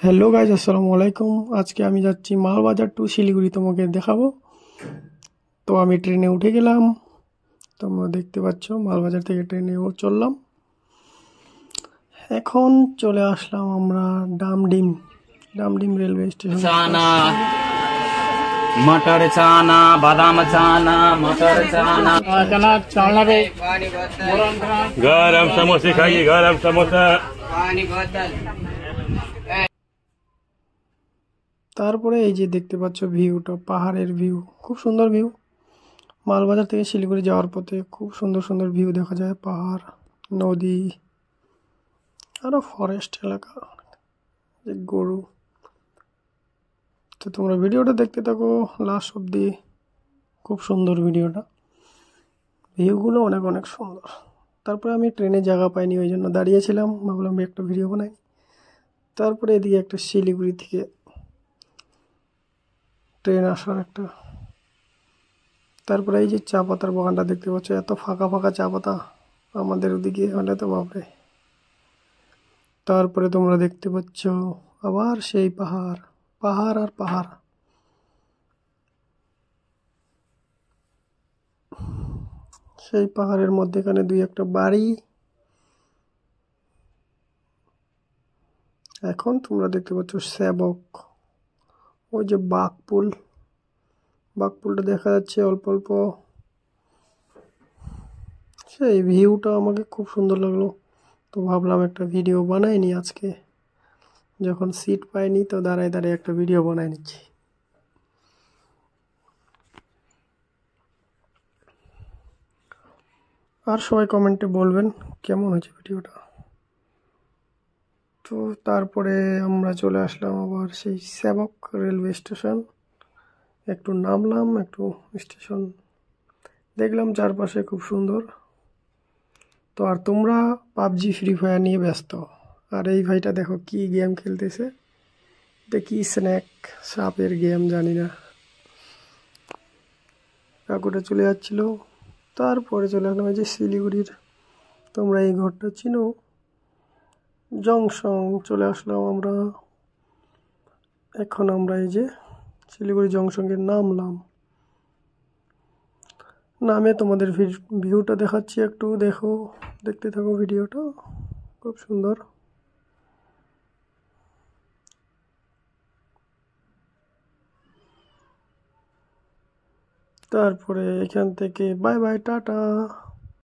Hello guys, আসসালামু আলাইকুম। আজকে আমি যাচ্ছি মালবাজার টু শিলিগুড়ি, তোমাকে দেখাবো। তো আমি ট্রেনে উঠে গেলাম, তোমরা দেখতে পাচ্ছ মালবাজার থেকে ট্রেনে চললাম। এখন চলে আসলাম আমরা ডামডিম ডামডিম রেলওয়ে স্টেশন। चाना मटर चाना बादाम चाना मटर चाना चना चावला पे गरम समोसे खाइए, गरम समोसा। पानी बोतल। তারপরে এই যে দেখতে পাচ্ছ ভিউটা, পাহাড়ের ভিউ, খুব সুন্দর ভিউ। মালবাজার থেকে শিলিগুড়ি যাওয়ার পথে খুব সুন্দর সুন্দর ভিউ দেখা যায়, পাহাড়, নদী, আরও ফরেস্ট এলাকা, যে গরু। তো তোমরা ভিডিওটা দেখতে থাকো লাস্ট অব্দি, খুব সুন্দর ভিডিওটা, ভিউগুলো অনেক অনেক সুন্দর। তারপরে আমি ট্রেনে জায়গা পাইনি, ওই জন্য দাঁড়িয়েছিলাম, ভাবলাম একটা ভিডিও বানাই। তারপরে এদিকে একটা শিলিগুড়ি থেকে ট্রেন আসার একটা, তারপরে এই যে চা পাতার বাগানটা দেখতে পাচ্ছ, এত ফাঁকা ফাঁকা চা পাতা, আমাদের ওদিকে হলে তো বাপরে। তারপরে তোমরা দেখতে পাচ্ছ আবার সেই পাহাড়, পাহাড় আর পাহাড়। সেই পাহাড়ের মধ্যেখানে দুই একটা বাড়ি। এখন তোমরা দেখতে পাচ্ছ সেবক, ওই যে বাঘপুল, বাঘপুলটা দেখা যাচ্ছে অল্প অল্প। সেই ভিউটা আমাকে খুব সুন্দর লাগলো, তো ভাবলাম একটা ভিডিও বানাইনি আজকে, যখন সিট পাইনি তো দাঁড়ায় দাঁড়ায় একটা ভিডিও বানাই নিচ্ছি। আর সবাই কমেন্টে বলবেন কেমন হয়েছে ভিডিওটা। তো তারপরে আমরা চলে আসলাম আবার সেই সেবক রেলওয়ে স্টেশন। একটু নামলাম, একটু স্টেশন দেখলাম, চারপাশে খুব সুন্দর। তো আর তোমরা পাবজি ফ্রি ফায়ার নিয়ে ব্যস্ত, আর এই ভাইটা দেখো কি গেম খেলতেছে, এটা কি স্ন্যাক সাপের গেম জানি না। কাকুটা চলে যাচ্ছিল। তারপরে চলে আসলাম এই যে শিলিগুড়ির, তোমরা এই ঘরটা চিনো, জংশন চলে আসলাম আমরা। এখন আমরা এই যে শিলিগুড়ি জংশনে নামলাম, নামে তোমাদের ভিউটা দেখাচ্ছি, একটু দেখো, দেখতে থাকো ভিডিওটা, খুব সুন্দর। তারপরে এখান থেকে বাই বাই, টাটা।